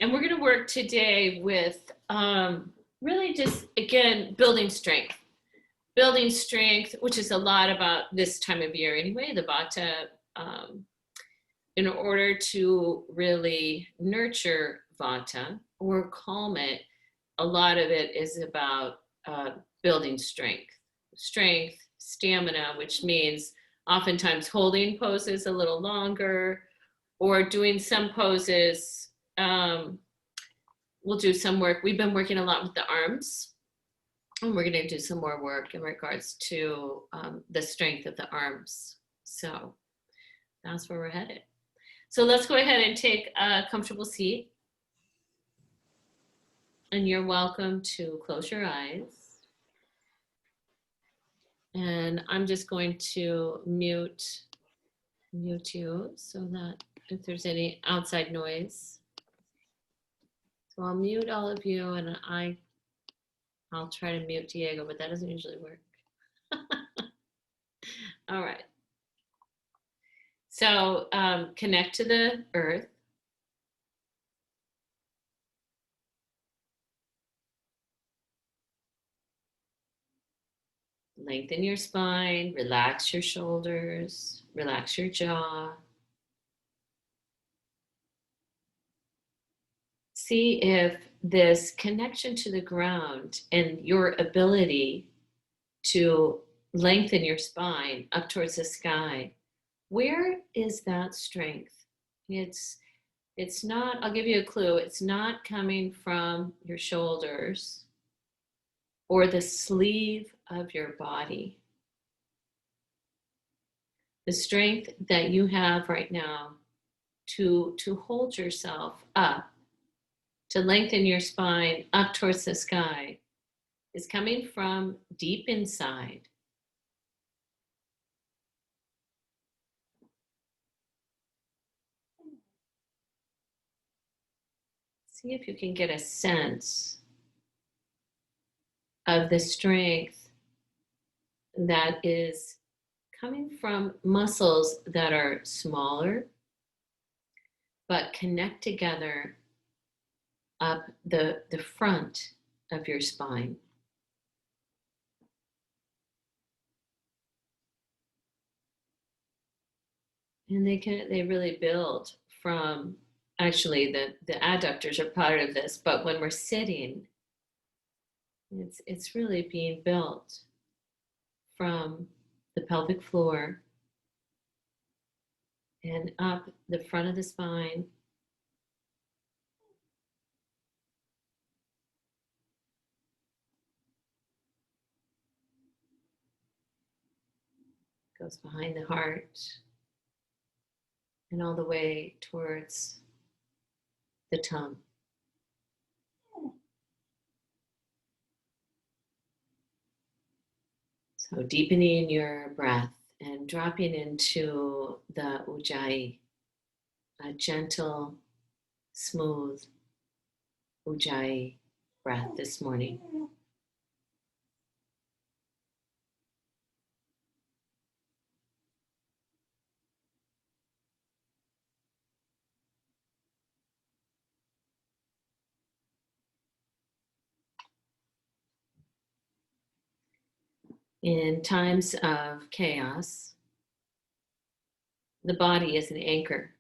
And we're going to work today with really just, again, building strength. Building strength, which is a lot about this time of year anyway, the Vata. In order to really nurture Vata or calm it, a lot of it is about building strength. Strength, stamina, which means oftentimes holding poses a little longer or doing some poses. We'll do some work. We've been working a lot with the arms, and we're going to do some more work in regards to the strength of the arms. So that's where we're headed. So let's go ahead and take a comfortable seat. And you're welcome to close your eyes. And I'm just going to mute you so that if there's any outside noise. So I'll mute all of you, and I'll try to mute Diego, but that doesn't usually work. All right. So connect to the earth. Lengthen your spine, relax your shoulders, relax your jaw. See if this connection to the ground and your ability to lengthen your spine up towards the sky, where is that strength? It's not, I'll give you a clue, it's not coming from your shoulders or the sleeve of your body. The strength that you have right now to hold yourself up, to lengthen your spine up towards the sky, is coming from deep inside. See if you can get a sense of the strength that is coming from muscles that are smaller but connect together up the front of your spine. And they really build from, actually the adductors are part of this, but when we're sitting, it's really being built from the pelvic floor and up the front of the spine, goes behind the heart and all the way towards the tongue. So deepening your breath and dropping into the Ujjayi, a gentle, smooth Ujjayi breath this morning. In times of chaos, the body is an anchor.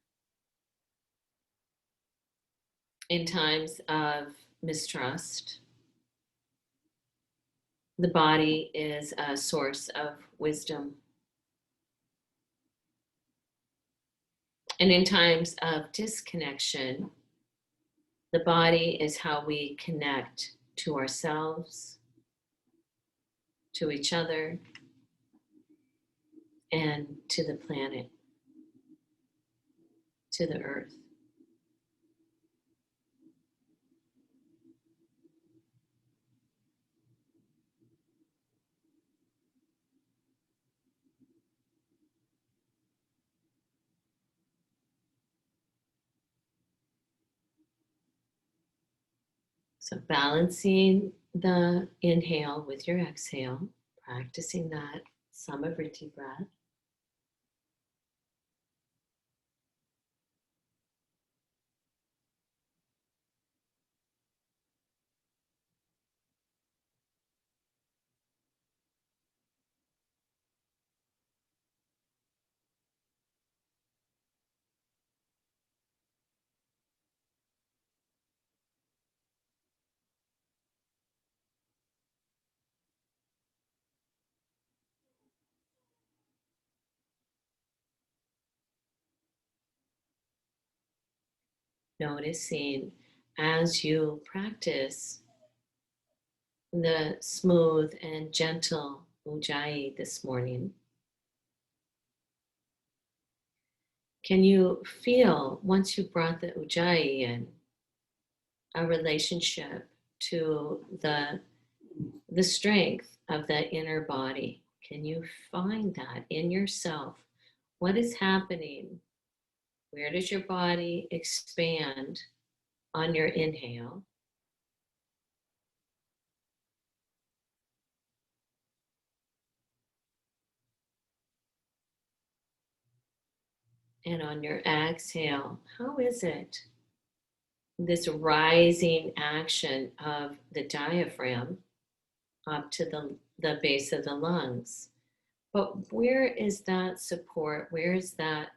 In times of mistrust, the body is a source of wisdom. And in times of disconnection, the body is how we connect to ourselves, to each other, and to the planet, to the earth. So balancing the inhale with your exhale, practicing that Samavriti breath. Noticing as you practice the smooth and gentle Ujjayi this morning, can you feel, once you brought the Ujjayi in, a relationship to the strength of the inner body? Can you find that in yourself? What is happening? Where does your body expand on your inhale? And on your exhale, how is it? This rising action of the diaphragm up to the base of the lungs. But where is that support? Where is that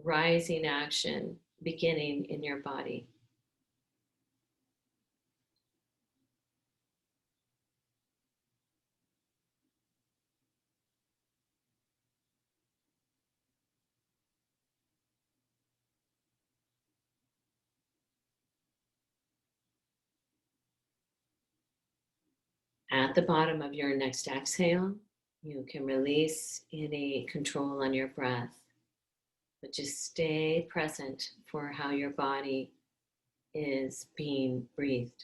rising action beginning in your body? At the bottom of your next exhale, you can release any control on your breath, but just stay present for how your body is being breathed.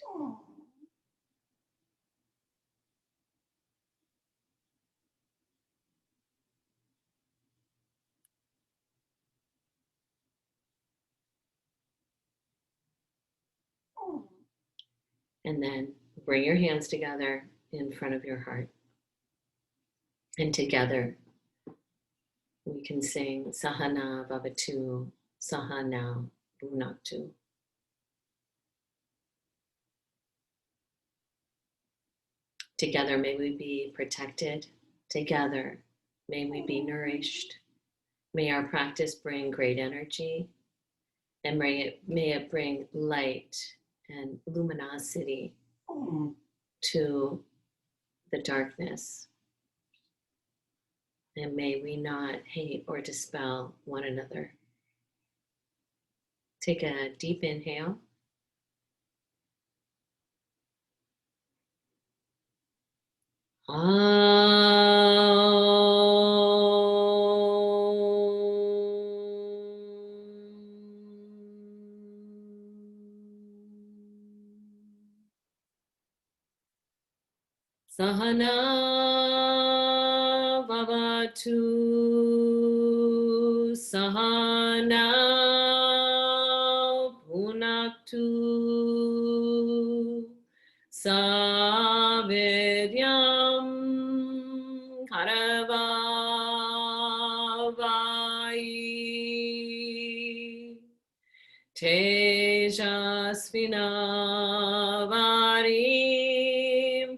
And then bring your hands together in front of your heart. And together we can sing Sahana Bhavatu, Sahana Bhunaktu. Together may we be protected. Together may we be nourished. May our practice bring great energy, and may it bring light and luminosity to the darkness. And may we not hate or dispel one another. Take a deep inhale. Sahana Bhavatu, Sahana Bhunaktu, Saviryam Haravavai, Tejasvinavari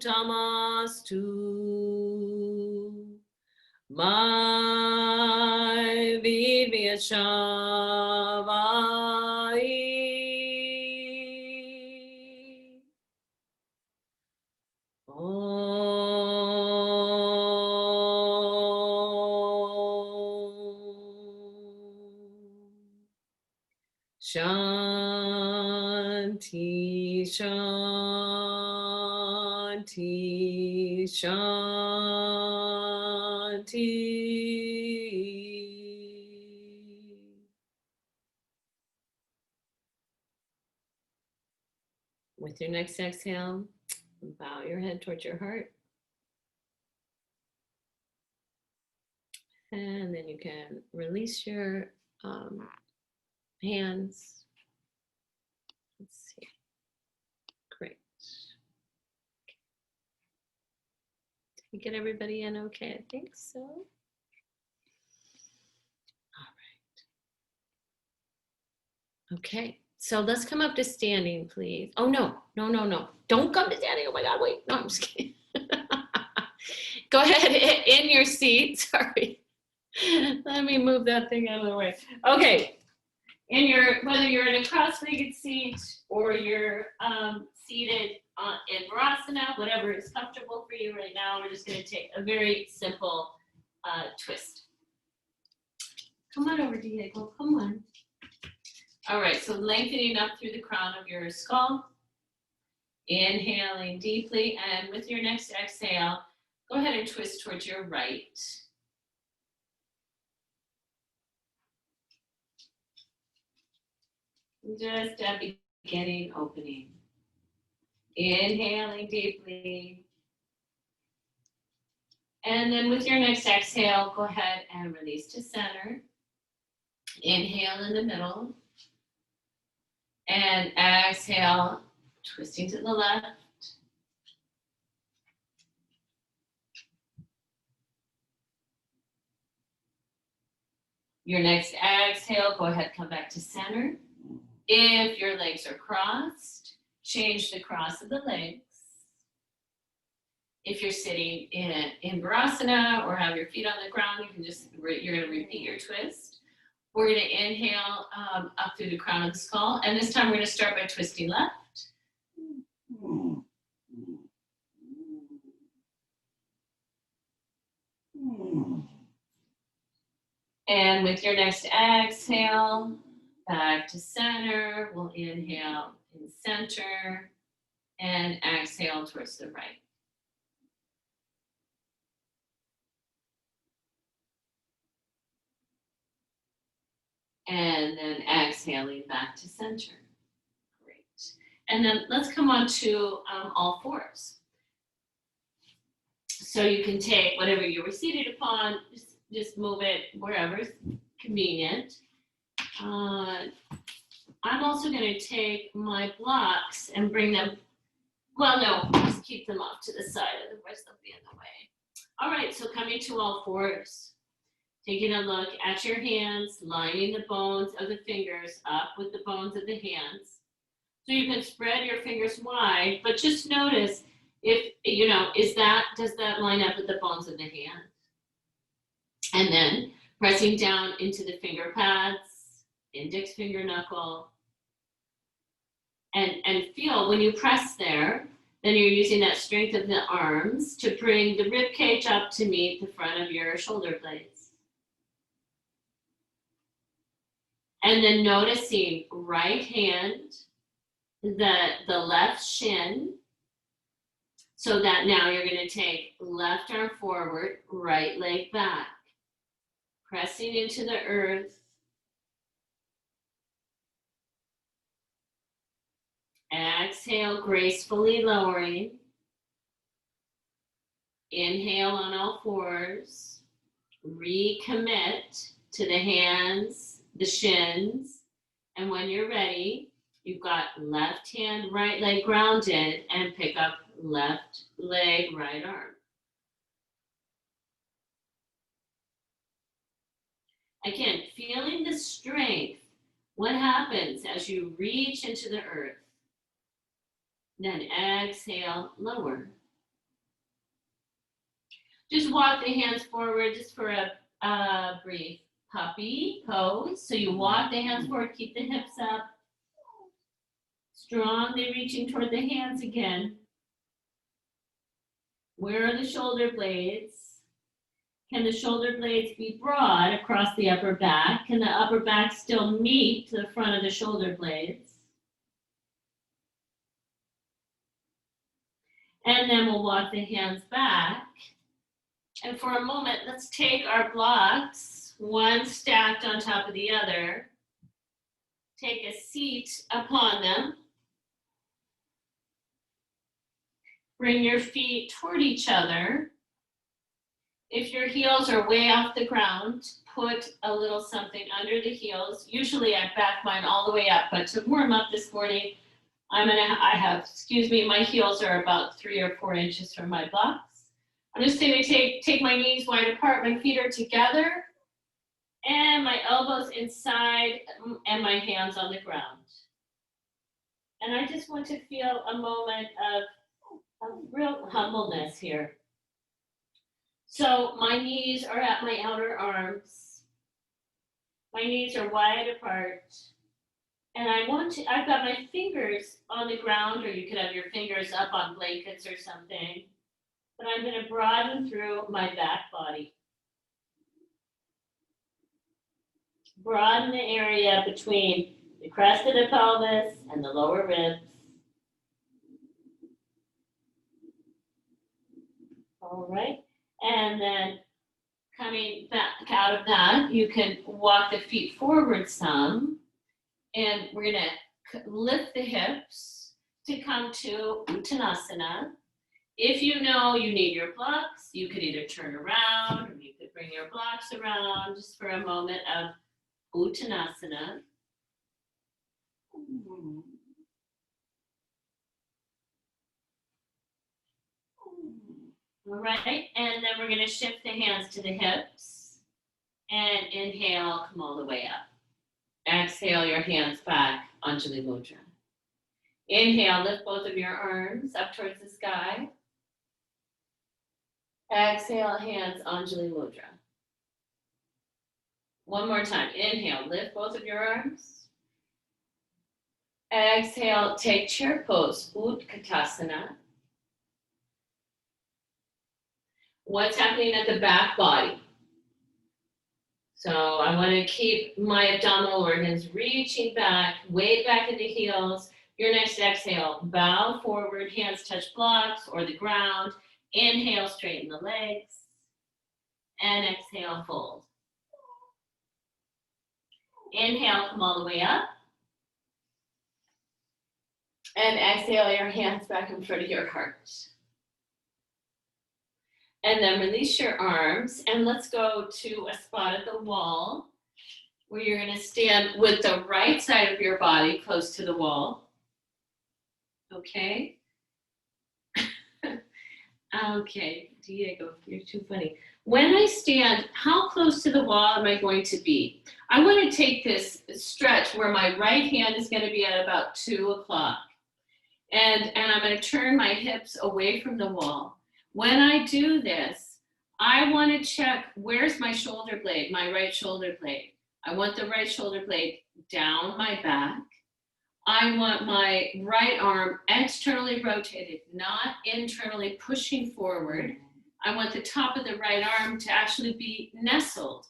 Tamastu, my Vivyashavai. Shanti, Shanti, Shanti. With your next exhale, bow your head towards your heart. And then you can release your hands. Let's see. Great. Did we get everybody in okay? I think so. All right. Okay. So let's come up to standing, please. Oh, no. Don't come to standing. Oh, my God. Wait. No, I'm just kidding. Go ahead. In your seat. Sorry. Let me move that thing out of the way. Okay. Whether you're in a cross-legged seat or you're seated in Virasana, whatever is comfortable for you right now, we're just going to take a very simple twist. Come on over, Diego. Come on. All right, so lengthening up through the crown of your skull. Inhaling deeply, and with your next exhale, go ahead and twist towards your right. Just a beginning opening. Inhaling deeply. And then with your next exhale, go ahead and release to center. Inhale in the middle. And exhale, twisting to the left. Your next exhale, go ahead, come back to center. If your legs are crossed, change the cross of the legs. If you're sitting in Andrasana or have your feet on the ground, you can you're going to repeat your twist. We're going to inhale up through the crown of the skull, and this time we're going to start by twisting left. And with your next exhale, back to center. We'll inhale in center and exhale towards the right. And then exhaling back to center. Great. And then let's come on to all fours. So you can take whatever you were seated upon, just move it wherever's convenient. I'm also going to take my blocks and bring them, well, no, just keep them off to the side, otherwise they'll be in the way. All right, so coming to all fours, taking a look at your hands, lining the bones of the fingers up with the bones of the hands. So you can spread your fingers wide, but just notice if, does that line up with the bones of the hand? And then pressing down into the finger pads, index finger knuckle, and feel when you press there, then you're using that strength of the arms to bring the rib cage up to meet the front of your shoulder blades. And then noticing right hand, the left shin, so that now you're going to take left arm forward, right leg back, pressing into the earth. Exhale, gracefully lowering. Inhale on all fours. Recommit to the hands, the shins. And when you're ready, you've got left hand, right leg grounded, and pick up left leg, right arm. Again, feeling the strength. What happens as you reach into the earth? Then exhale, lower. Just walk the hands forward just for a brief puppy pose. So you walk the hands forward, keep the hips up. Strongly reaching toward the hands again. Where are the shoulder blades? Can the shoulder blades be broad across the upper back? Can the upper back still meet to the front of the shoulder blades? And then we'll walk the hands back. And for a moment, let's take our blocks, one stacked on top of the other. Take a seat upon them. Bring your feet toward each other. If your heels are way off the ground, put a little something under the heels. Usually I back mine all the way up, but to warm up this morning, my heels are about 3 or 4 inches from my blocks. I'm just going to take my knees wide apart, my feet are together, and my elbows inside, and my hands on the ground. And I just want to feel a moment of real humbleness here. So my knees are at my outer arms. My knees are wide apart. And I've got my fingers on the ground, or you could have your fingers up on blankets or something. But I'm going to broaden through my back body. Broaden the area between the crest of the pelvis and the lower ribs. All right, and then coming back out of that, you can walk the feet forward some, and we're gonna lift the hips to come to Uttanasana. If you know you need your blocks, you could either turn around or you could bring your blocks around just for a moment of Uttanasana. All right, and then we're going to shift the hands to the hips and inhale, come all the way up. Exhale your hands back, Anjali Mudra. Inhale, lift both of your arms up towards the sky. Exhale, hands, Anjali Mudra. One more time. Inhale, lift both of your arms. Exhale, take chair pose, Utkatasana. What's happening at the back body? So I want to keep my abdominal organs reaching back, weight back in the heels. Your next exhale, bow forward, hands touch blocks or the ground. Inhale, straighten the legs. And exhale, fold. Inhale, come all the way up. And exhale your hands back in front of your heart. And then release your arms, and let's go to a spot at the wall where you're going to stand with the right side of your body close to the wall. Okay? Okay, Diego, you're too funny. When I stand, how close to the wall am I going to be? I want to take this stretch where my right hand is going to be at about 2 o'clock. And I'm going to turn my hips away from the wall. When I do this, I want to check where's my shoulder blade, my right shoulder blade. I want the right shoulder blade down my back. I want my right arm externally rotated, not internally pushing forward. I want the top of the right arm to actually be nestled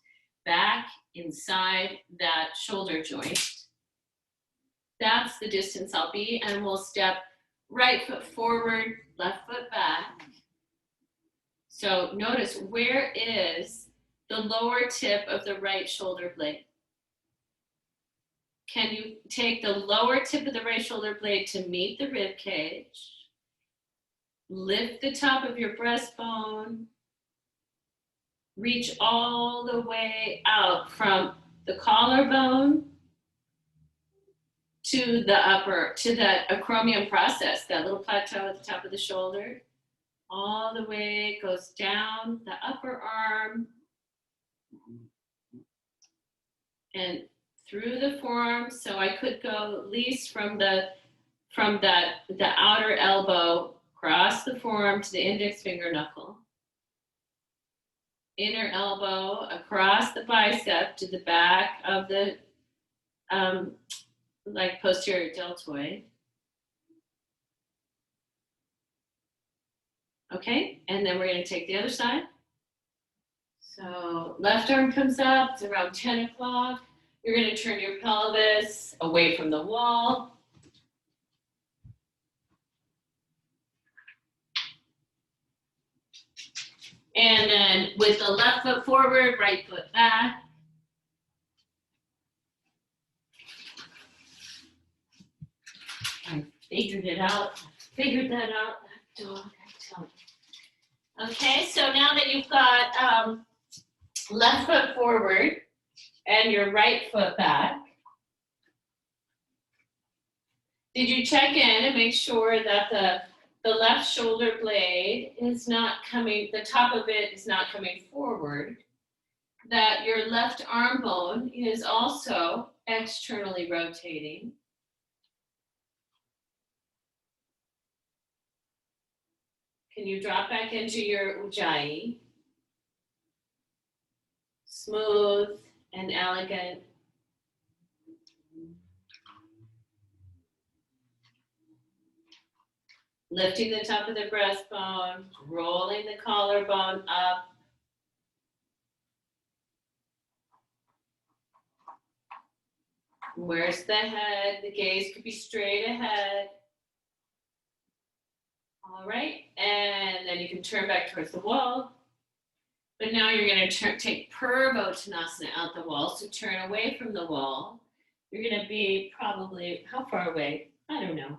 back inside that shoulder joint. That's the distance I'll be, and we'll step right foot forward, left foot back. So notice, where is the lower tip of the right shoulder blade? Can you take the lower tip of the right shoulder blade to meet the rib cage? Lift the top of your breastbone. Reach all the way out from the collarbone to the upper, to that acromion process, that little plateau at the top of the shoulder. All the way, it goes down the upper arm and through the forearm. So I could go at least from the outer elbow, across the forearm to the index finger knuckle. Inner elbow across the bicep to the back of the like posterior deltoid. Okay, and then we're going to take the other side. So left arm comes up, it's around 10 o'clock. You're going to turn your pelvis away from the wall. And then with the left foot forward, right foot back. I figured it out. Figured that out. That dog, I tell you. Okay, so now that you've got left foot forward and your right foot back, did you check in and make sure that the left shoulder blade is not coming, the top of it is not coming forward, that your left arm bone is also externally rotating? Can you drop back into your Ujjayi? Smooth and elegant. Lifting the top of the breastbone, rolling the collarbone up. Where's the head? The gaze could be straight ahead. All right, and then you can turn back towards the wall. But now you're going to take Patagustasana out the wall. So turn away from the wall. You're going to be probably, how far away? I don't know,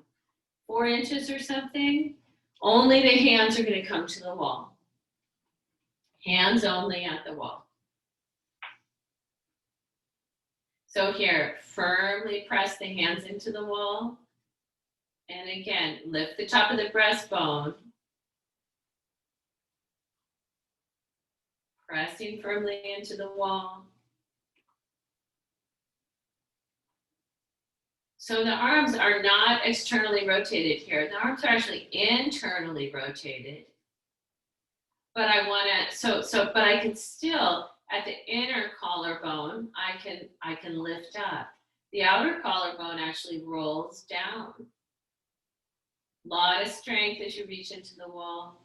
4 inches or something. Only the hands are going to come to the wall. Hands only at the wall. So here, firmly press the hands into the wall. And again, lift the top of the breastbone. Pressing firmly into the wall. So the arms are not externally rotated here. The arms are actually internally rotated. But I want to, but I can still, at the inner collarbone, I can lift up. The outer collarbone actually rolls down. A lot of strength as you reach into the wall.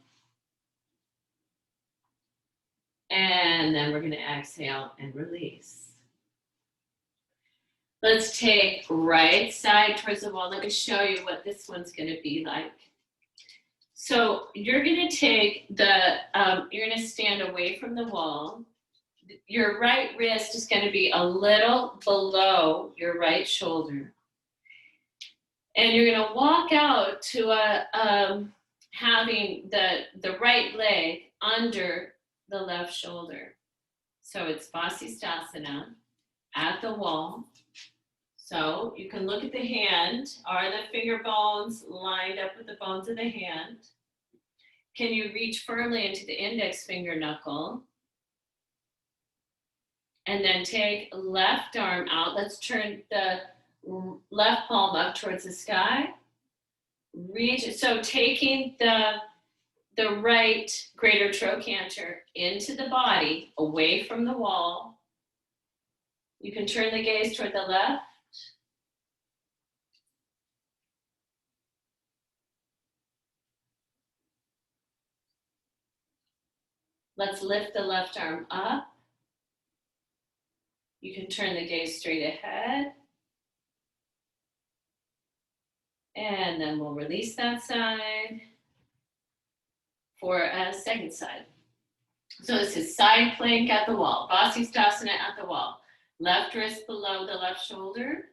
And then we're going to exhale and release. Let's take right side towards the wall. Let me show you what this one's going to be like. So you're going to take the, you're going to stand away from the wall. Your right wrist is going to be a little below your right shoulder. And you're going to walk out to having the right leg under the left shoulder. So it's Patagustasana at the wall. So you can look at the hand. Are the finger bones lined up with the bones of the hand? Can you reach firmly into the index finger knuckle? And then take left arm out. Let's turn the left palm up towards the sky. Reach. So taking the right greater trochanter into the body, away from the wall. You can turn the gaze toward the left. Let's lift the left arm up. You can turn the gaze straight ahead. And then we'll release that side for a second side. So this is side plank at the wall, Patagustasana at the wall. Left wrist below the left shoulder.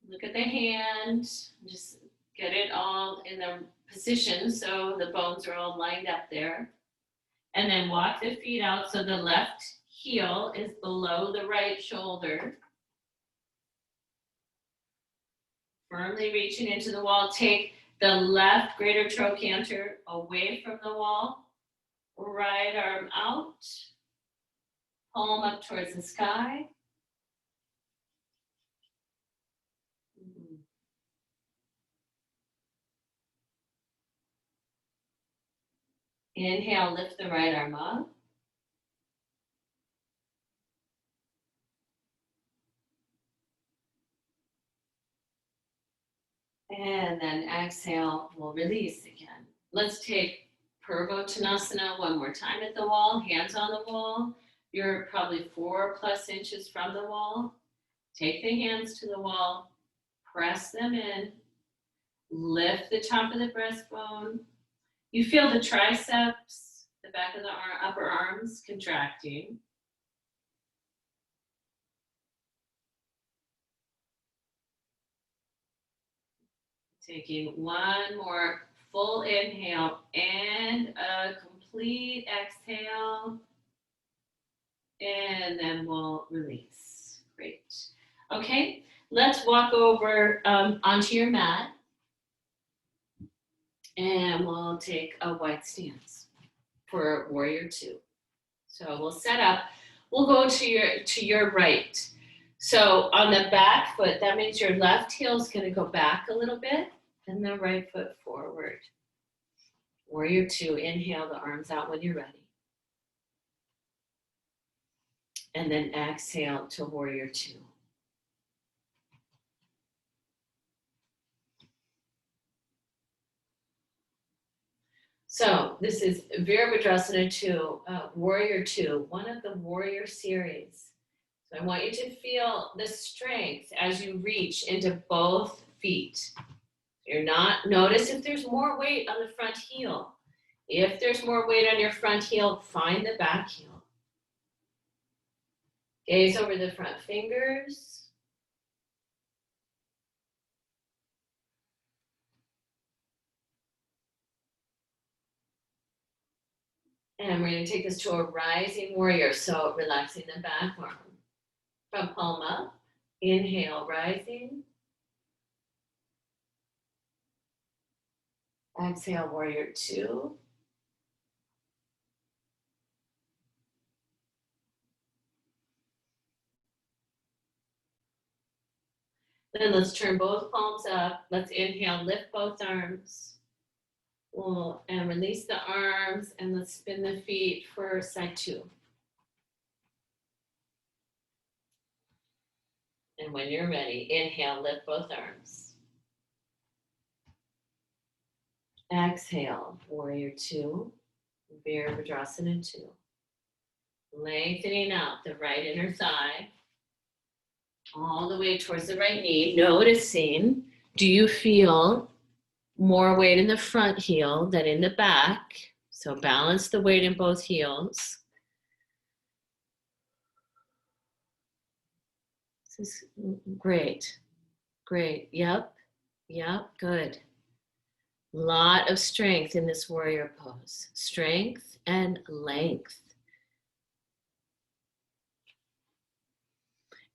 Look at the hand, just get it all in the position so the bones are all lined up there. And then walk the feet out so the left heel is below the right shoulder. Firmly reaching into the wall. Take the left greater trochanter away from the wall. Right arm out. Palm up towards the sky. Inhale, lift the right arm up. And then exhale, we'll release again. Let's take Patagustasana one more time at the wall, hands on the wall. You're probably 4+ inches from the wall. Take the hands to the wall, press them in, lift the top of the breastbone. You feel the triceps, the back of the upper arms contracting. Taking one more full inhale and a complete exhale. And then we'll release. Great. Okay, let's walk over onto your mat. And we'll take a wide stance for warrior 2. So we'll set up. We'll go to your right. So on the back foot, that means your left heel is going to go back a little bit and the right foot forward. Warrior 2, inhale the arms out when you're ready. And then exhale to warrior 2. So this is Virabhadrasana 2, Warrior 2, one of the warrior series. So I want you to feel the strength as you reach into both feet. You're not, notice if there's more weight on the front heel. If there's more weight on your front heel, find the back heel. Gaze over the front fingers. And we're going to take this to a rising warrior. So relaxing the back arm. From palm up. Inhale, rising. Exhale, warrior two. Then let's turn both palms up. Let's inhale, lift both arms. And release the arms, and let's spin the feet for side two. And when you're ready, inhale, lift both arms. Exhale, warrior two, Virabhadrasana two. Lengthening out the right inner thigh, all the way towards the right knee. Noticing, do you feel more weight in the front heel than in the back? So balance the weight in both heels. This is great. Great. Yep. Good. Lot of strength in this warrior pose. Strength and length.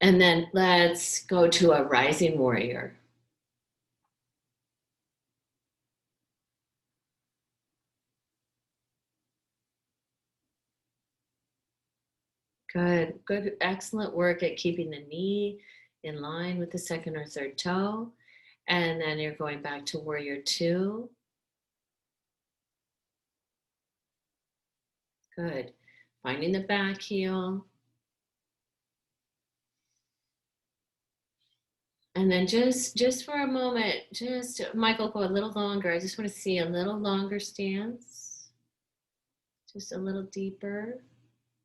And then let's go to a rising warrior. Good, excellent work at keeping the knee in line with the second or third toe. And then you're going back to warrior two. Good. Finding the back heel. And then just for a moment, Michael, go a little longer. I just want to see a little longer stance. Just a little deeper.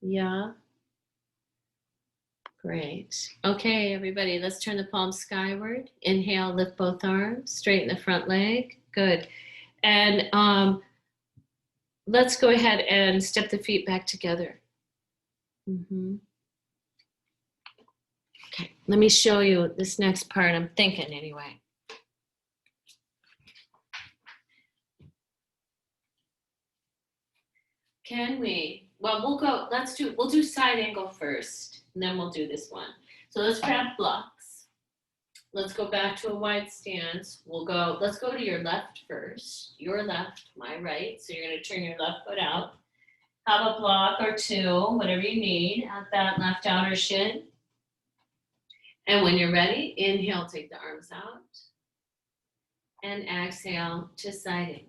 Yeah. Great. Okay, everybody, let's turn the palms skyward. Inhale, lift both arms, straighten the front leg. Good. And let's go ahead and step the feet back together. Okay, let me show you this next part. I'm thinking anyway. Can we? Well, we'll do side angle first, and then we'll do this one. So let's grab blocks. Let's go back to a wide stance. Let's go to your left first. Your left, my right. So you're going to turn your left foot out. Have a block or two, whatever you need, at that left outer shin. And when you're ready, inhale, take the arms out. And exhale to side angle.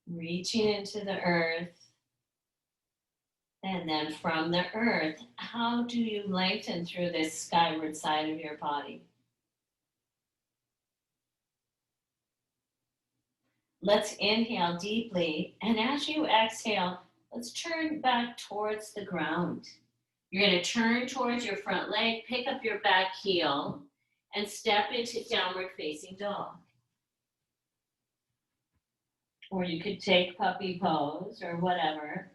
Reaching into the earth. And then from the earth, how do you lengthen through this skyward side of your body? Let's inhale deeply. And as you exhale, let's turn back towards the ground. You're going to turn towards your front leg, pick up your back heel, and step into downward facing dog. Or you could take puppy pose or whatever.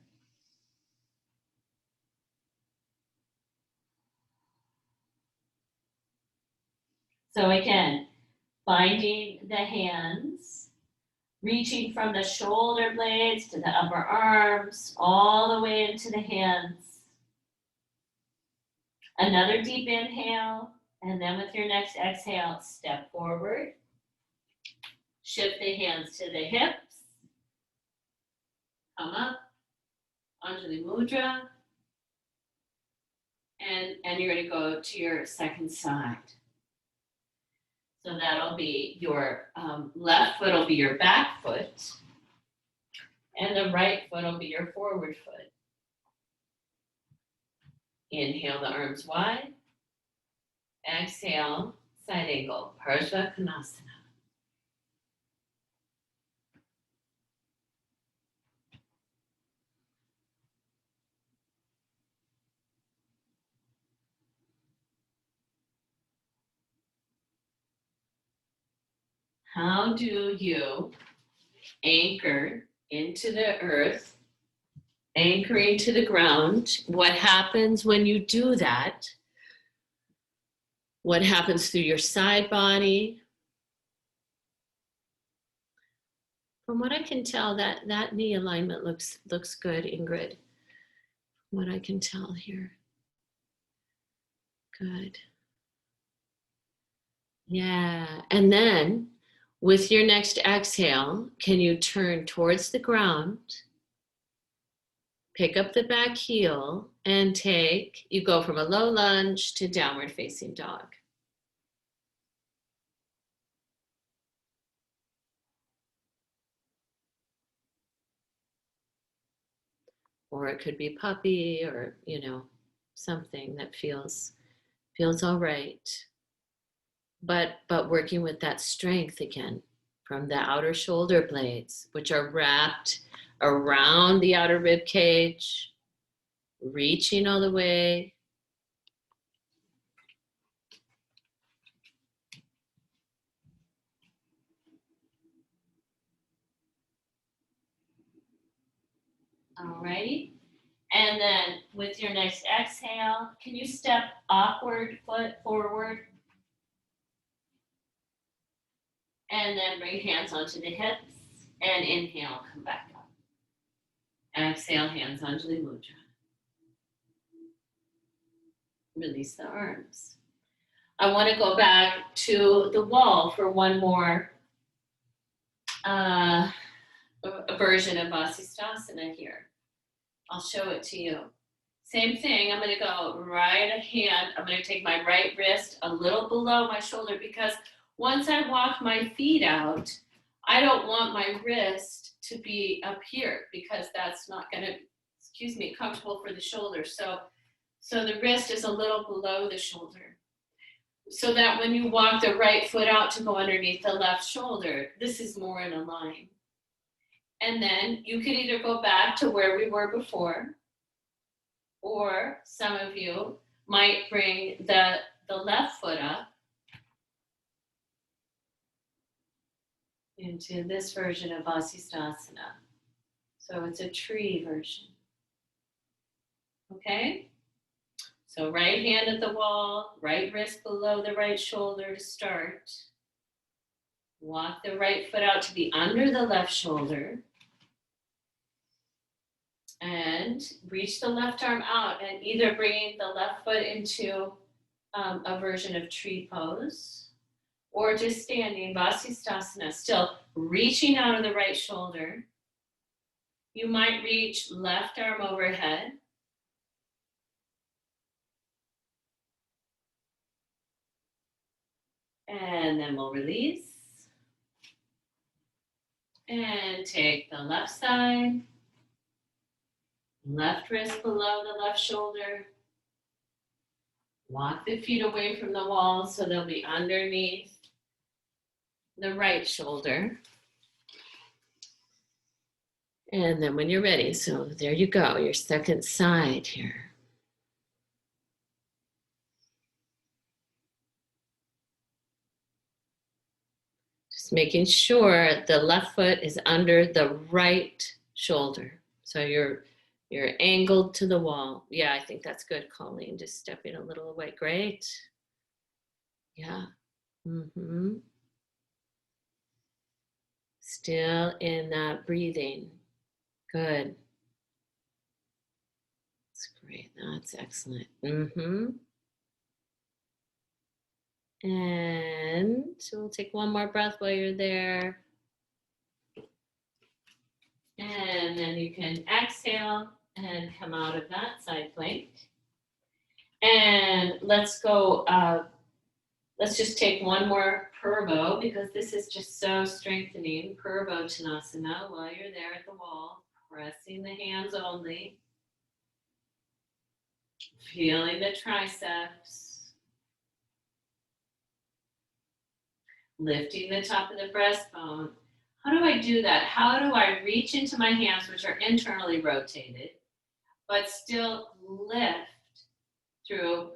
So again, finding the hands, reaching from the shoulder blades to the upper arms, all the way into the hands. Another deep inhale, and then with your next exhale, step forward. Shift the hands to the hips. Come up onto the mudra. And you're going to go to your second side. So that'll be your left foot will be your back foot. And the right foot will be your forward foot. Inhale the arms wide. Exhale, side angle, Patagustasana. How do you anchor into the earth, anchoring to the ground? What happens when you do that? What happens through your side body? From what I can tell, that knee alignment looks good, Ingrid. From what I can tell here. Good. Yeah, and then with your next exhale, can you turn towards the ground, pick up the back heel, and you go from a low lunge to downward facing dog. Or it could be puppy, or, something that feels all right. But working with that strength again from the outer shoulder blades, which are wrapped around the outer rib cage, reaching all the way. Alrighty. And then with your next exhale, can you step awkward foot forward? And then bring hands onto the hips and inhale, come back up. Exhale, hands onto the mudra. Release the arms. I want to go back to the wall for one more version of Patagustasana here. I'll show it to you. Same thing, I'm going to go right hand. I'm going to take my right wrist a little below my shoulder, because once I walk my feet out, I don't want my wrist to be up here, because that's not going to, comfortable for the shoulder. So the wrist is a little below the shoulder, so that when you walk the right foot out to go underneath the left shoulder, this is more in a line. And then you could either go back to where we were before, or some of you might bring the left foot up into this version of Patagustasana. So it's a tree version. Okay? So right hand at the wall, right wrist below the right shoulder to start. Walk the right foot out to be under the left shoulder. And reach the left arm out, and either bringing the left foot into a version of tree pose, or just standing Patagustasana, still reaching out of the right shoulder. You might reach left arm overhead. And then we'll release. And take the left side. Left wrist below the left shoulder. Walk the feet away from the wall so they'll be underneath the right shoulder. And then when you're ready, so there you go, your second side here. Just making sure the left foot is under the right shoulder. So you're angled to the wall. Yeah, I think that's good, Colleen. Just stepping a little away. Great. Yeah. Mm-hmm. Still in that breathing. Good. That's great. That's excellent. Mm-hmm. And we'll take one more breath while you're there. And then you can exhale and come out of that side plank. And let's go Let's just take one more Purvo because this is just so strengthening. Purvottanasana while you're there at the wall, pressing the hands only. Feeling the triceps. Lifting the top of the breastbone. How do I do that? How do I reach into my hands, which are internally rotated, but still lift through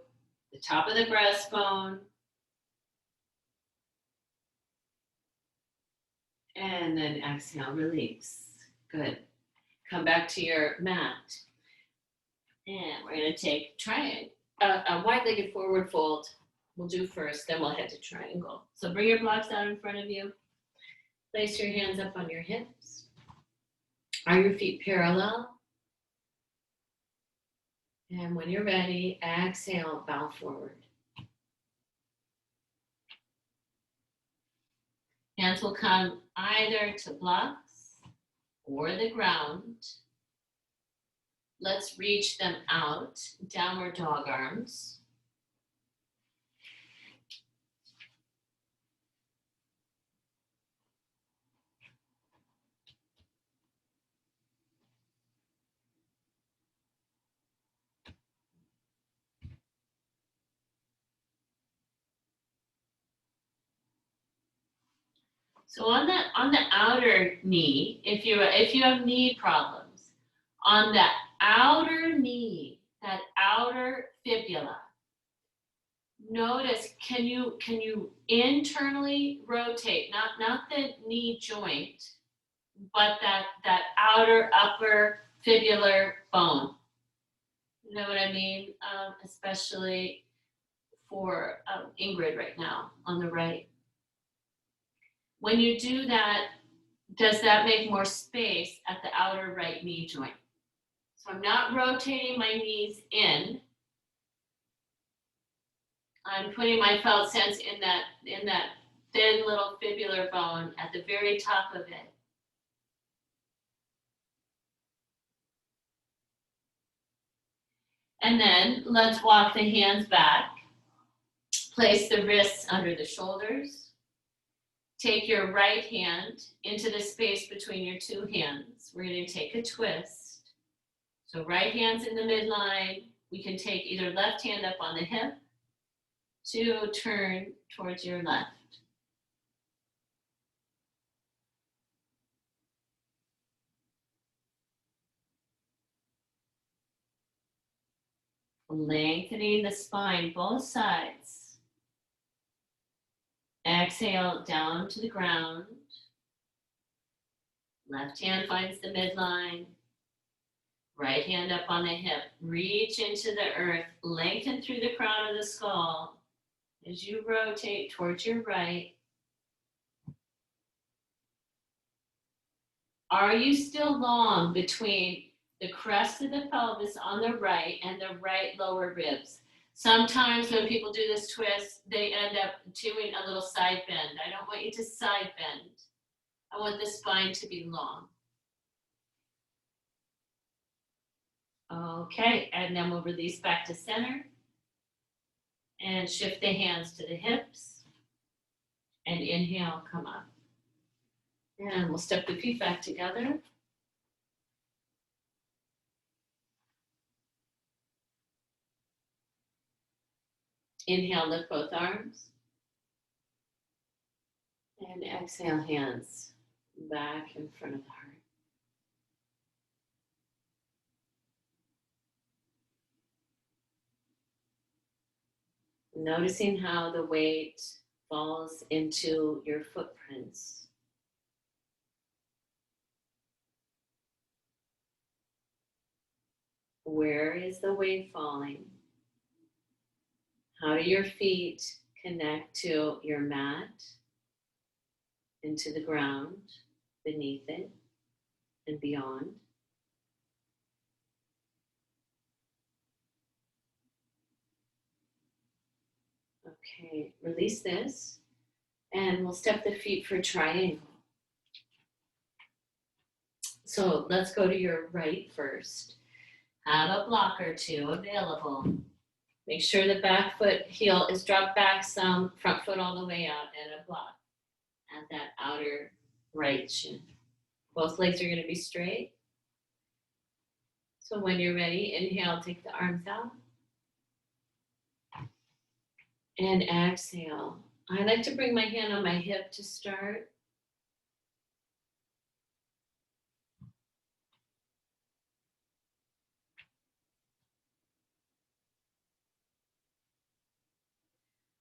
the top of the breastbone, and then exhale, release. Good. Come back to your mat. And we're going to take a wide-legged forward fold. We'll do first, then we'll head to triangle. So bring your blocks out in front of you. Place your hands up on your hips. Are your feet parallel? And when you're ready, exhale, bow forward. Hands will come either to blocks or the ground. Let's reach them out, downward dog arms. So on the outer knee, if you have knee problems, on the outer knee, that outer fibula, notice, can you internally rotate, not the knee joint, but that outer upper fibular bone. You know what I mean? Especially for Ingrid right now on the right. When you do that, does that make more space at the outer right knee joint? So I'm not rotating my knees in. I'm putting my felt sense in that thin little fibular bone at the very top of it. And then let's walk the hands back. Place the wrists under the shoulders. Take your right hand into the space between your two hands. We're going to take a twist. So right hand's in the midline. We can take either left hand up on the hip to turn towards your left. Lengthening the spine, both sides. Exhale down to the ground. Left hand finds the midline. Right hand up on the hip. Reach into the earth. Lengthen through the crown of the skull as you rotate towards your right. Are you still long between the crest of the pelvis on the right and the right lower ribs? Sometimes when people do this twist, they end up doing a little side bend. I don't want you to side bend. I want the spine to be long. Okay, and then we'll release back to center and shift the hands to the hips and inhale, come up. And we'll step the feet back together. Inhale, lift both arms. And exhale, hands back in front of the heart. Noticing how the weight falls into your footprints. Where is the weight falling? How do your feet connect to your mat, into the ground, beneath it, and beyond? Okay, release this, and we'll step the feet for triangle. So let's go to your right first. Have a block or two available. Make sure the back foot heel is dropped back some, front foot all the way out, and a block at that outer right shin. Both legs are going to be straight. So when you're ready, inhale, take the arms out. And exhale. I like to bring my hand on my hip to start.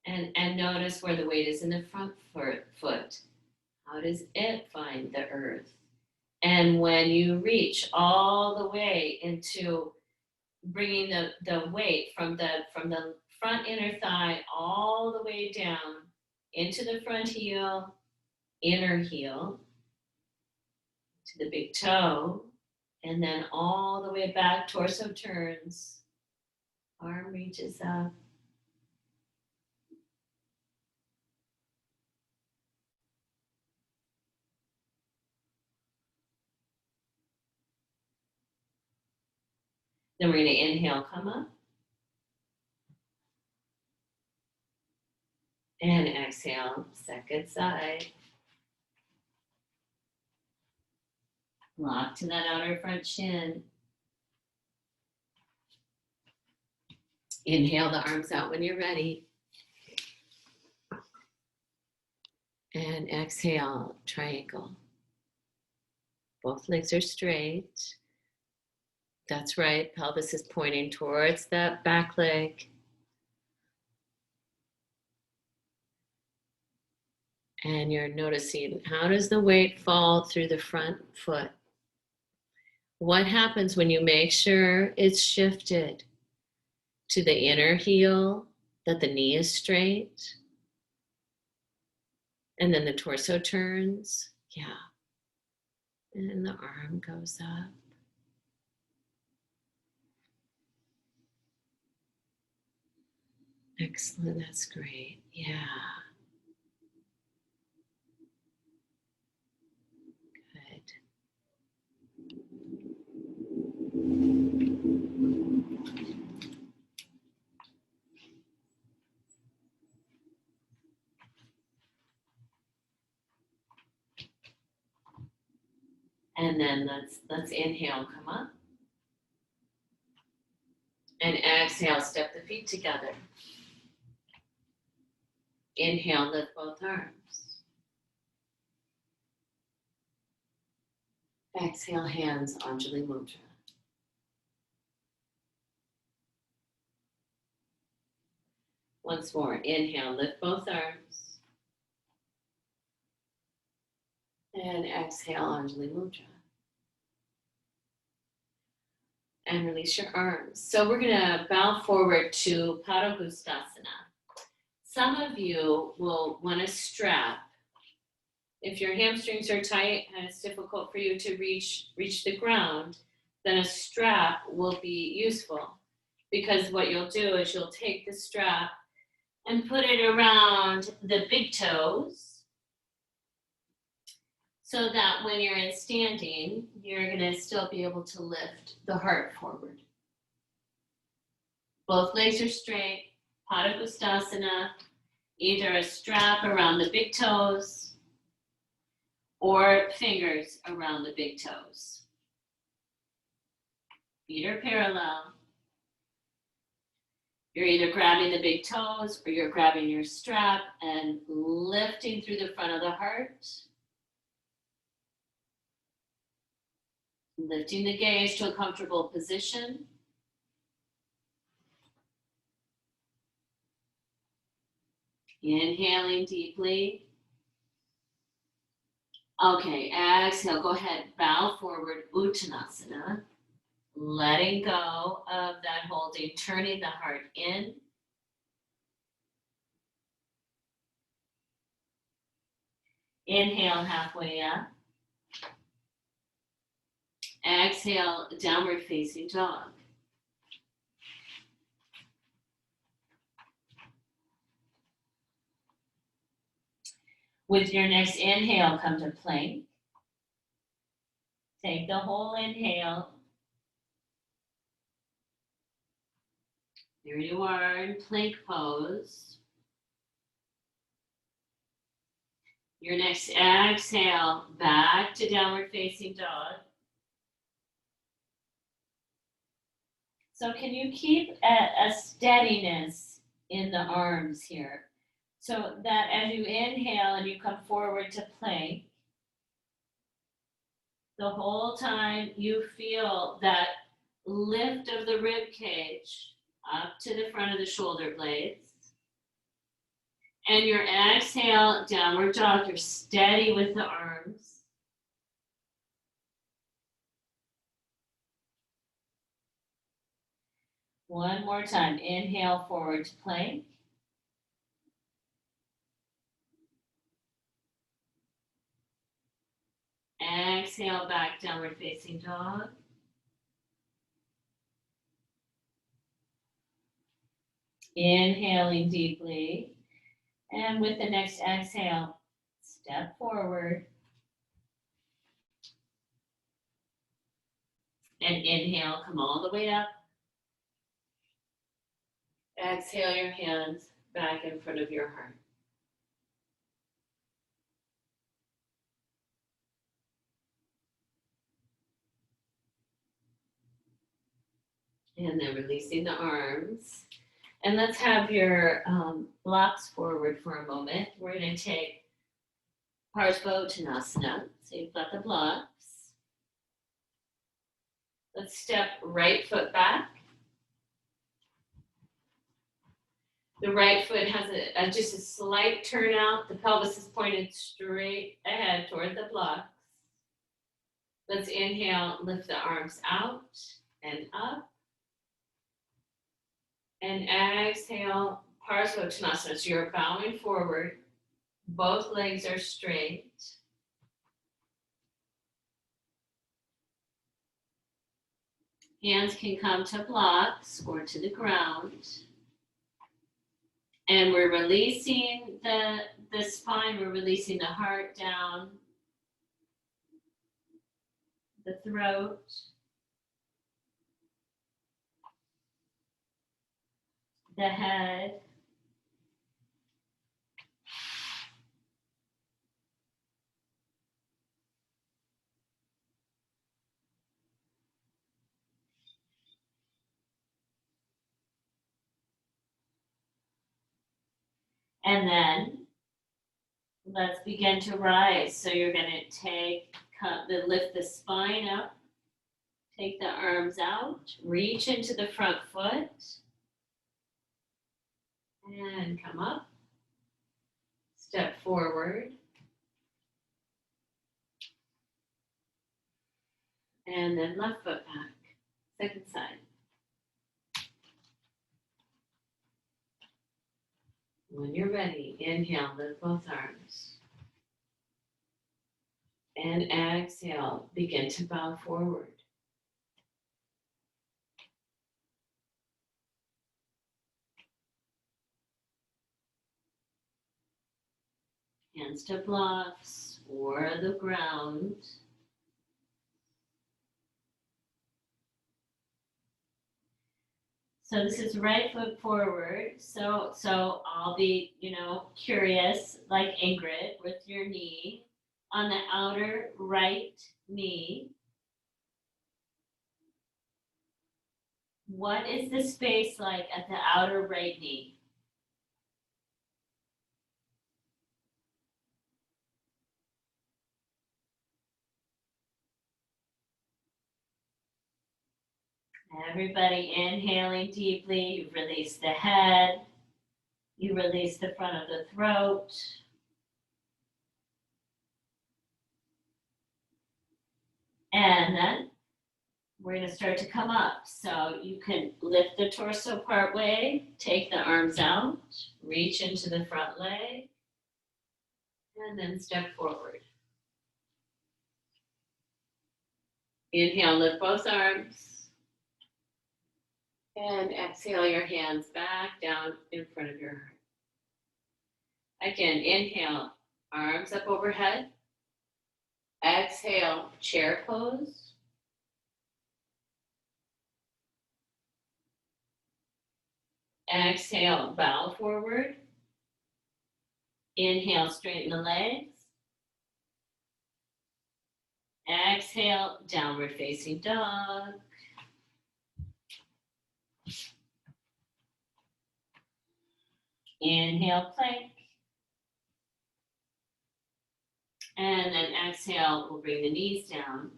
And notice where the weight is in the front foot. How does it find the earth? And when you reach all the way into bringing the weight from the front inner thigh all the way down into the front heel, inner heel, to the big toe, and then all the way back, torso turns, arm reaches up. Then we're going to inhale, come up. And exhale, second side. Lock to that outer front shin. Inhale the arms out when you're ready. And exhale, triangle. Both legs are straight. That's right, pelvis is pointing towards that back leg. And you're noticing, how does the weight fall through the front foot? What happens when you make sure it's shifted to the inner heel, that the knee is straight? And then the torso turns, yeah. And the arm goes up. Excellent, that's great, yeah. Good. And then let's inhale, come up. And exhale, step the feet together. Inhale, lift both arms. Exhale, hands, Anjali Mudra. Once more, inhale, lift both arms. And exhale, Anjali Mudra. And release your arms. So we're gonna bow forward to Patagustasana. Some of you will want to strap. If your hamstrings are tight and it's difficult for you to reach the ground, then a strap will be useful. Because what you'll do is you'll take the strap and put it around the big toes, so that when you're in standing, you're going to still be able to lift the heart forward. Both legs are straight, Patagustasana, either a strap around the big toes or fingers around the big toes. Feet are parallel. You're either grabbing the big toes or you're grabbing your strap and lifting through the front of the heart. Lifting the gaze to a comfortable position. Inhaling deeply. Okay, exhale, go ahead, bow forward, Uttanasana. Letting go of that holding, turning the heart in. Inhale, halfway up. Exhale, downward facing dog. With your next inhale, come to plank. Take the whole inhale. Here you are in plank pose. Your next exhale, back to downward facing dog. So can you keep a steadiness in the arms here? So that as you inhale and you come forward to plank, the whole time you feel that lift of the rib cage up to the front of the shoulder blades. And your exhale, downward dog, you're steady with the arms. One more time, inhale forward to plank. Exhale back, downward facing dog. Inhaling deeply. And with the next exhale, step forward. And inhale, come all the way up. Exhale your hands back in front of your heart. And then releasing the arms. And let's have your blocks forward for a moment. We're going to take Patagustasana. So you've got the blocks. Let's step right foot back. The right foot has just a slight turn out. The pelvis is pointed straight ahead toward the blocks. Let's inhale, lift the arms out and up. And exhale, Patagustasana. So you're bowing forward. Both legs are straight. Hands can come to blocks or to the ground. And we're releasing the spine. We're releasing the heart down, the throat. The head. And then let's begin to rise. So you're going to lift the spine up, take the arms out, reach into the front foot, and come up. Step forward. And then left foot back, second side. When you're ready, inhale, lift both arms. And exhale, begin to bow forward. Hands to blocks or the ground. So this is right foot forward. So I'll be, curious, like Ingrid, with your knee on the outer right knee. What is the space like at the outer right knee? Everybody inhaling deeply, you release the head, you release the front of the throat. And then we're going to start to come up. So you can lift the torso part way, take the arms out, reach into the front leg, and then step forward. Inhale, lift both arms. And exhale your hands back down in front of your heart. Again, inhale, arms up overhead. Exhale, chair pose. Exhale, bow forward. Inhale, straighten the legs. Exhale, downward facing dog. Inhale, plank. And then exhale, we'll bring the knees down.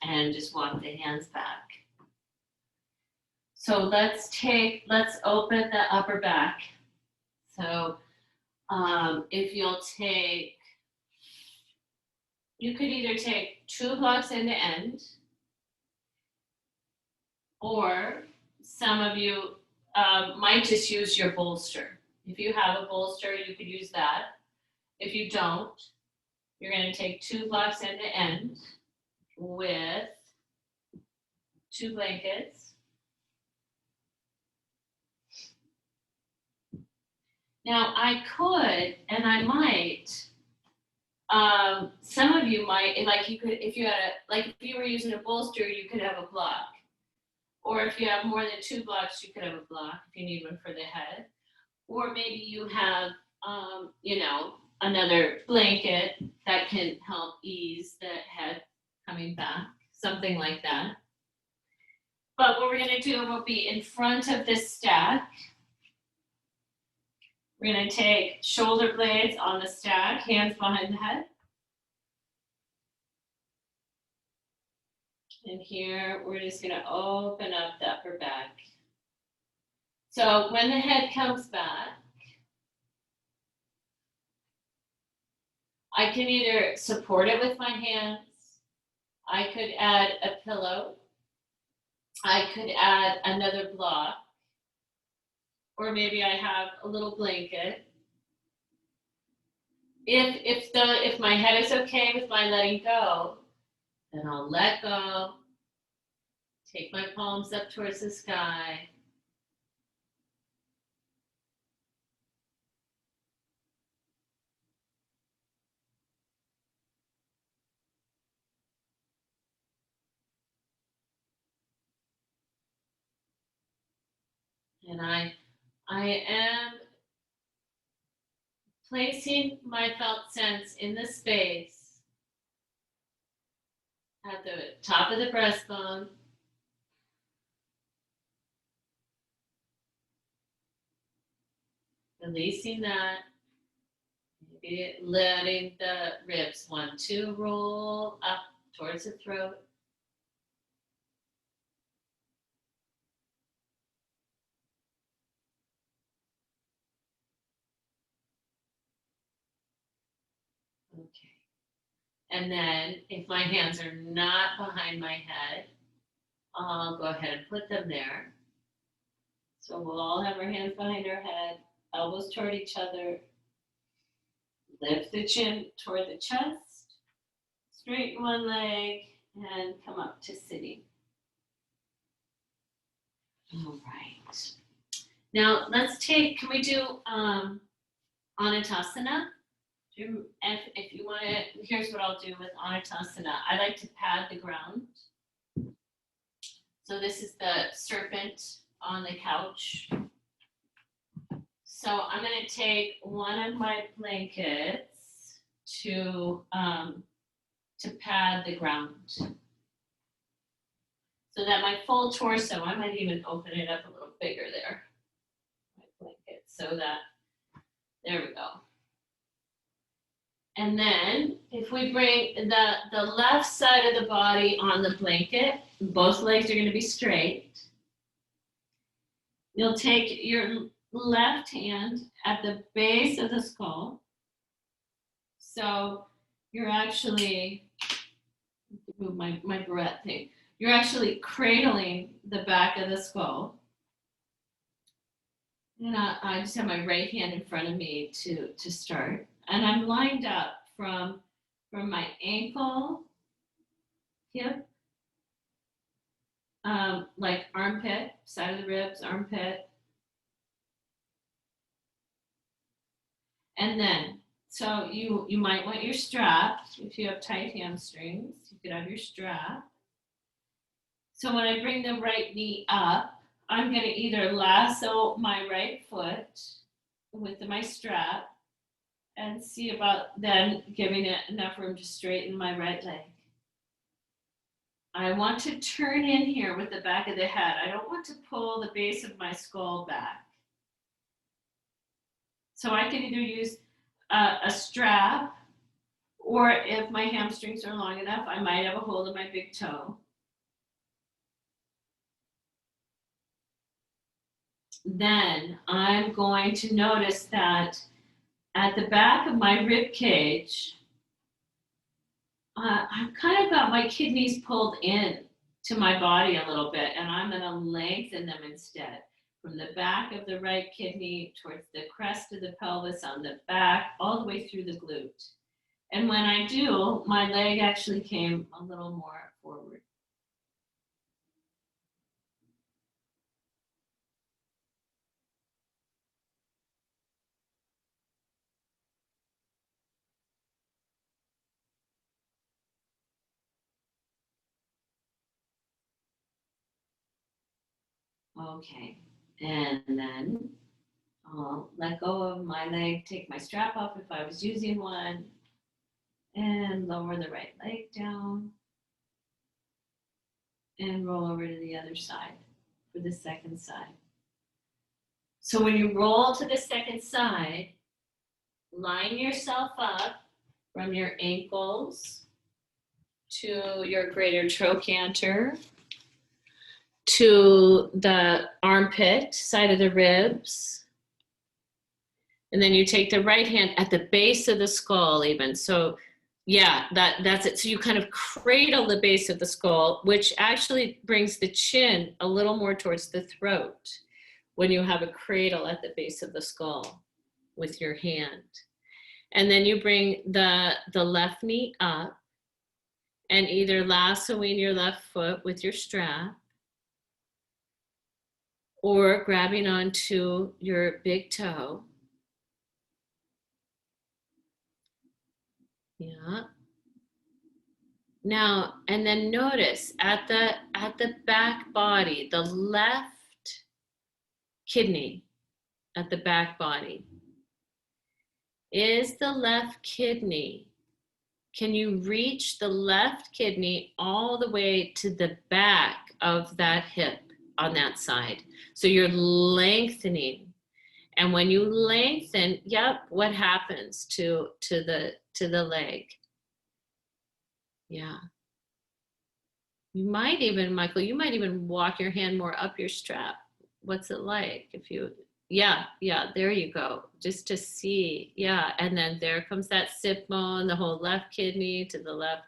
And just walk the hands back. So let's open the upper back. So if you'll take, you could either take 2 blocks end to end, or some of you might just use your bolster. If you have a bolster, you could use that. If you don't, you're going to take 2 blocks end to end with 2 blankets. Now I could, and I might, some of you might, like you could, if you were using a bolster, you could have a block. Or if you have more than 2 blocks, you could have a block if you need one for the head. Or maybe you have, another blanket that can help ease the head coming back, something like that. But what we're going to do will be in front of this stack. We're going to take shoulder blades on the stack, hands behind the head. And here, we're just going to open up the upper back. So when the head comes back, I can either support it with my hands, I could add a pillow, I could add another block, or maybe I have a little blanket. If my head is okay with my letting go, then I'll let go, take my palms up towards the sky. And I am placing my felt sense in the space at the top of the breastbone. Releasing that. Maybe letting the ribs 1, 2 roll up towards the throat. Okay. And then if my hands are not behind my head, I'll go ahead and put them there. So we'll all have our hands behind our head, elbows toward each other. Lift the chin toward the chest. Straighten one leg and come up to sitting. All right. Now let's take, can we do Anatasana? If you want to, here's what I'll do with Anatasana. I like to pad the ground. So this is the serpent on the couch. So I'm going to take one of my blankets to pad the ground. So that my full torso, I might even open it up a little bigger there. My blanket, so that, there we go. And then if we bring the left side of the body on the blanket, both legs are going to be straight. You'll take your left hand at the base of the skull. So you're actually, move my breath thing. You're actually cradling the back of the skull. And I just have my right hand in front of me to start. And I'm lined up from my ankle, hip, like armpit, side of the ribs, armpit. And then, so you might want your strap. If you have tight hamstrings, you could have your strap. So when I bring the right knee up, I'm going to either lasso my right foot with my strap and see about then giving it enough room to straighten my right leg. I want to turn in here with the back of the head. I don't want to pull the base of my skull back. So I can either use a strap, or if my hamstrings are long enough, I might have a hold of my big toe. Then I'm going to notice that at the back of my rib cage, I've kind of got my kidneys pulled in to my body a little bit, and I'm going to lengthen them instead. From the back of the right kidney towards the crest of the pelvis on the back, all the way through the glute. And when I do, my leg actually came a little more forward. Okay, and then I'll let go of my leg, take my strap off if I was using one, and lower the right leg down, and roll over to the other side for the second side. So when you roll to the second side, line yourself up from your ankles to your greater trochanter, to the armpit, side of the ribs. And then you take the right hand at the base of the skull even. So yeah, that's it. So you kind of cradle the base of the skull, which actually brings the chin a little more towards the throat when you have a cradle at the base of the skull with your hand. And then you bring the left knee up and either lassoing your left foot with your strap or grabbing onto your big toe. Yeah. Now, and then notice at the back body, the left kidney at the back body. Is the left kidney, can you reach the left kidney all the way to the back of that hip on that side? So you're lengthening. And when you lengthen, yep, what happens to the leg? Yeah. You might even, Michael, you might even walk your hand more up your strap. What's it like if you, yeah, there you go. Just to see, yeah. And then there comes that sit bone, the whole left kidney to the left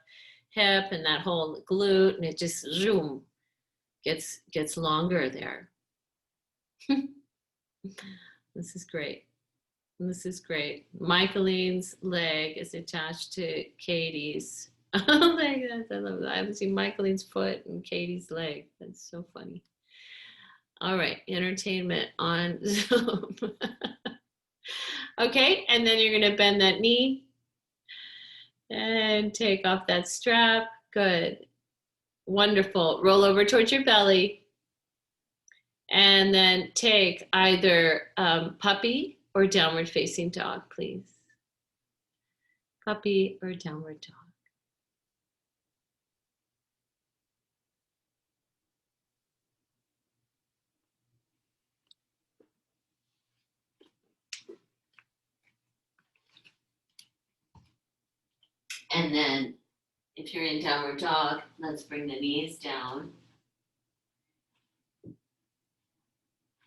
hip and that whole glute, and it just zoom, gets longer there. This is great. This is great. Michaeline's leg is attached to Katie's. Oh my God, I love that. I haven't seen Michaeline's foot and Katie's leg. That's so funny. All right, entertainment on Zoom. Okay, and then you're gonna bend that knee and take off that strap. Good. Wonderful. Roll over towards your belly. And then take either puppy or downward facing dog, please. Puppy or downward dog. And then if you're in downward dog, let's bring the knees down.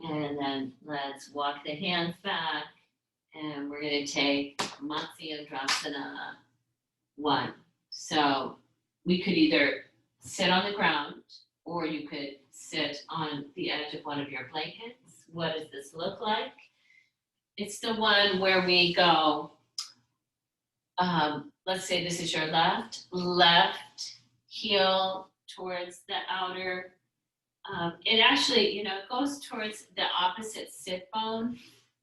And then let's walk the hands back. And we're going to take Matsi Andrasana 1. So we could either sit on the ground or you could sit on the edge of one of your blankets. What does this look like? It's the one where we go, let's say this is your left heel towards the outer. It actually, it goes towards the opposite sit bone,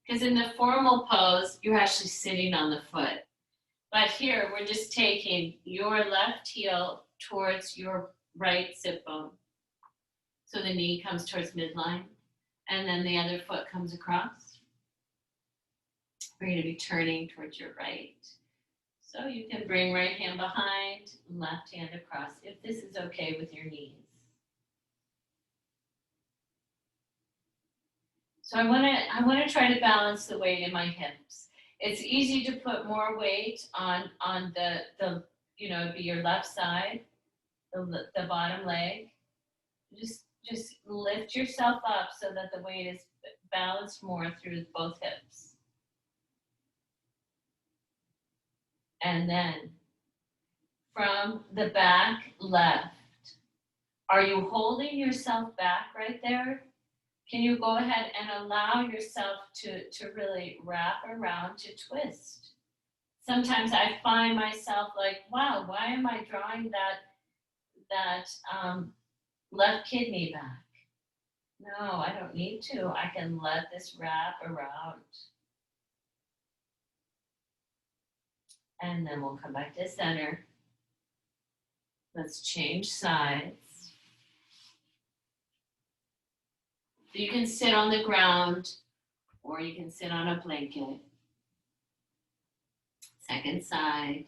because in the formal pose, you're actually sitting on the foot. But here, we're just taking your left heel towards your right sit bone. So the knee comes towards midline. And then the other foot comes across. We're going to be turning towards your right. So you can bring right hand behind, left hand across, if this is okay with your knees. So I want to try to balance the weight in my hips. It's easy to put more weight on the be your left side, the bottom leg. Just lift yourself up so that the weight is balanced more through both hips. And then from the back left, are you holding yourself back right there? Can you go ahead and allow yourself to really wrap around, to twist? Sometimes I find myself like, wow, why am I drawing that left kidney back? No, I don't need to. I can let this wrap around. And then we'll come back to center. Let's change sides. So you can sit on the ground or you can sit on a blanket. Second side.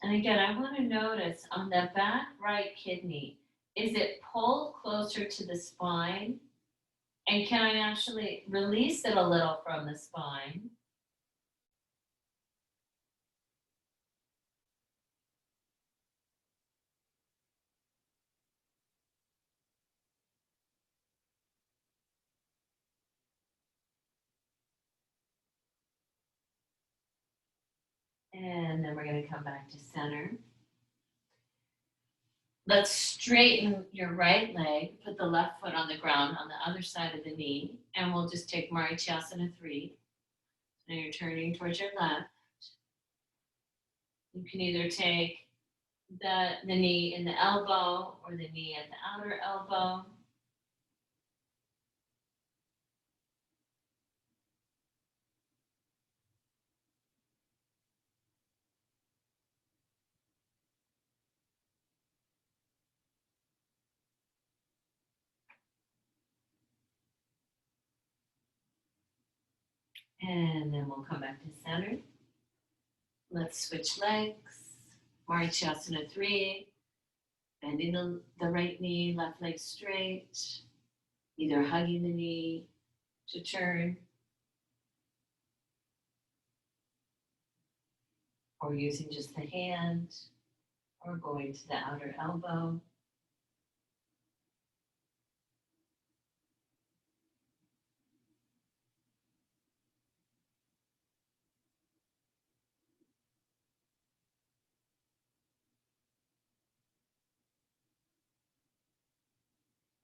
And again, I want to notice on the back right kidney, is it pulled closer to the spine? And can I actually release it a little from the spine? And then we're going to come back to center. Let's straighten your right leg, put the left foot on the ground on the other side of the knee, and we'll just take Matsi 3. Now you're turning towards your left. You can either take the knee in the elbow or the knee at the outer elbow. And then we'll come back to center. Let's switch legs. Matsi 3. Bending the right knee, left leg straight. Either hugging the knee to turn, or using just the hand, or going to the outer elbow.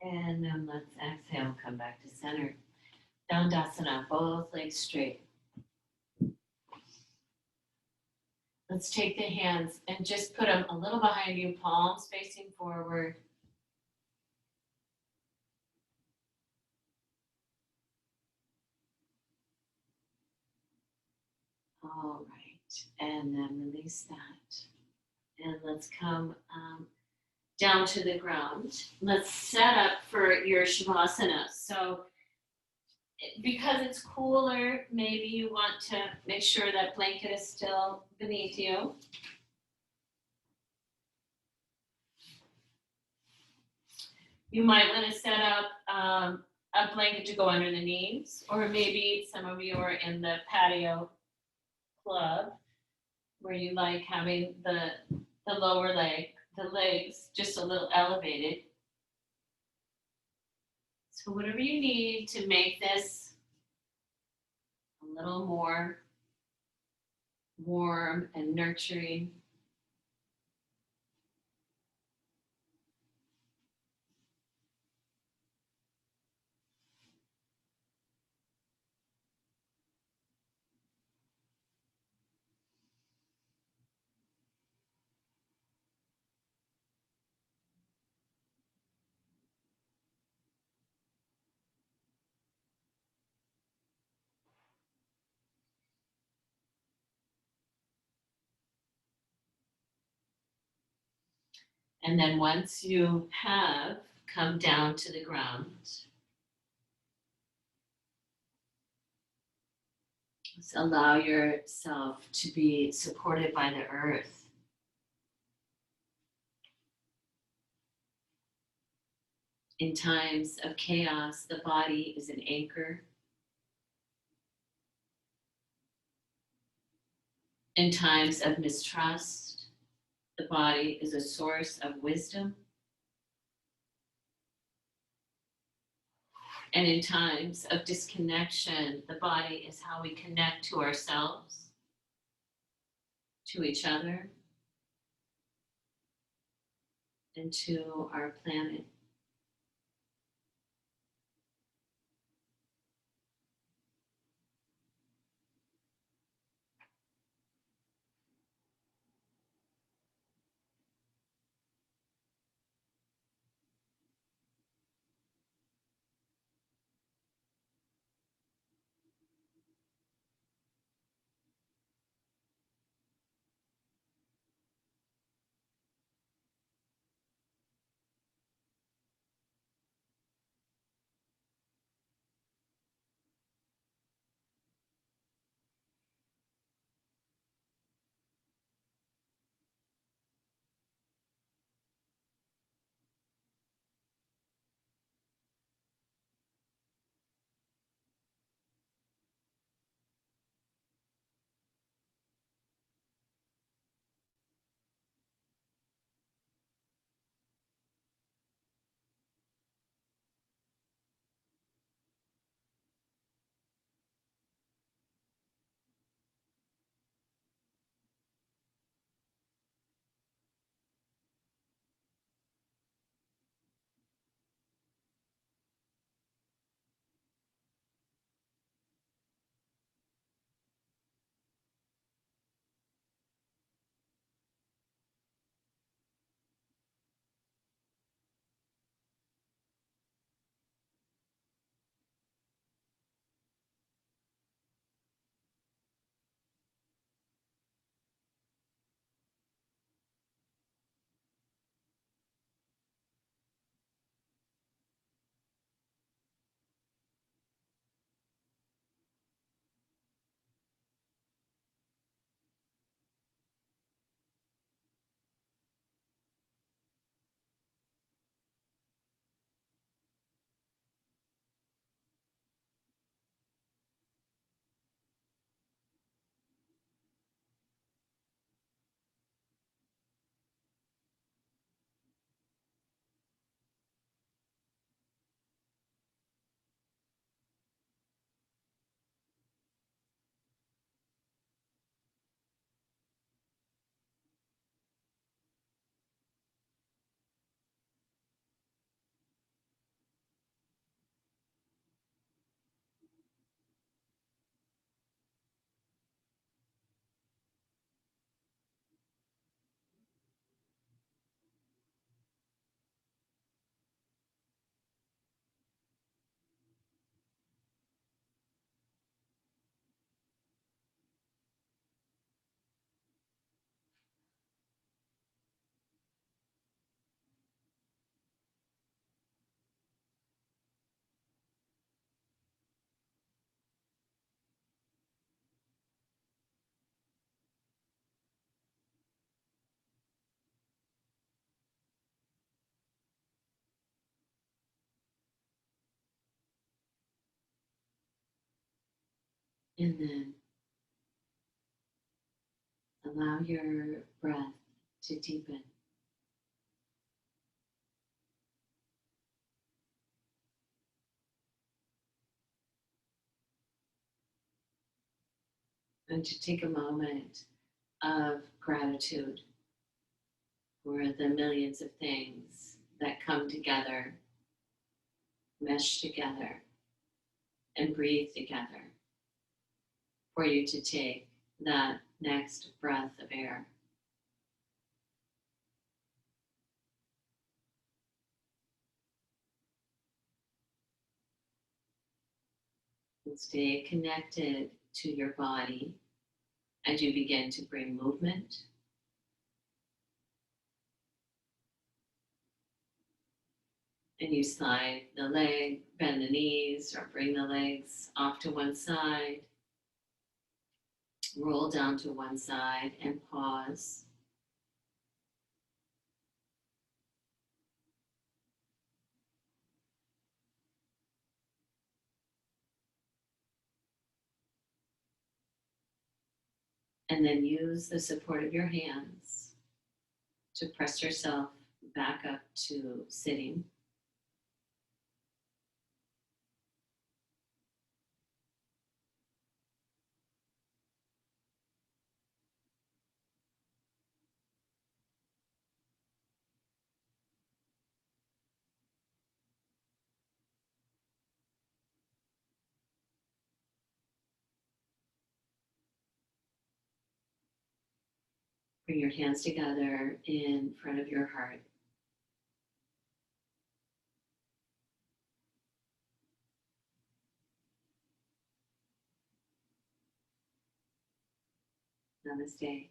And then let's exhale, come back to center. Anatasana, both legs straight. Let's take the hands and just put them a little behind you, palms facing forward. All right, and then release that. And let's come down to the ground. Let's set up for your Shavasana. So because it's cooler, maybe you want to make sure that blanket is still beneath you. You might want to set up a blanket to go under the knees, or maybe some of you are in the patio club where you like having the lower leg, the legs just a little elevated. So whatever you need to make this a little more warm and nurturing. And then once you have come down to the ground, just allow yourself to be supported by the earth. In times of chaos, the body is an anchor. In times of mistrust, the body is a source of wisdom. And in times of disconnection, the body is how we connect to ourselves, to each other, and to our planet. And then allow your breath to deepen. And to take a moment of gratitude for the millions of things that come together, mesh together, and breathe together for you to take that next breath of air. And stay connected to your body as you begin to bring movement And you slide the leg, bend the knees, or bring the legs off to one side. Roll down to one side and pause. And then use the support of your hands to press yourself back up to sitting. Bring your hands together in front of your heart. Namaste.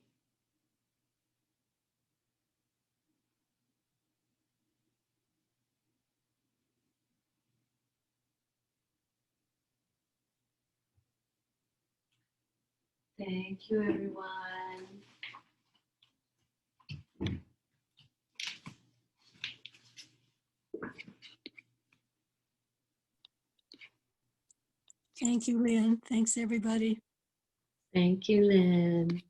Thank you, everyone. Thank you, Lynn. Thanks, everybody. Thank you, Lynn.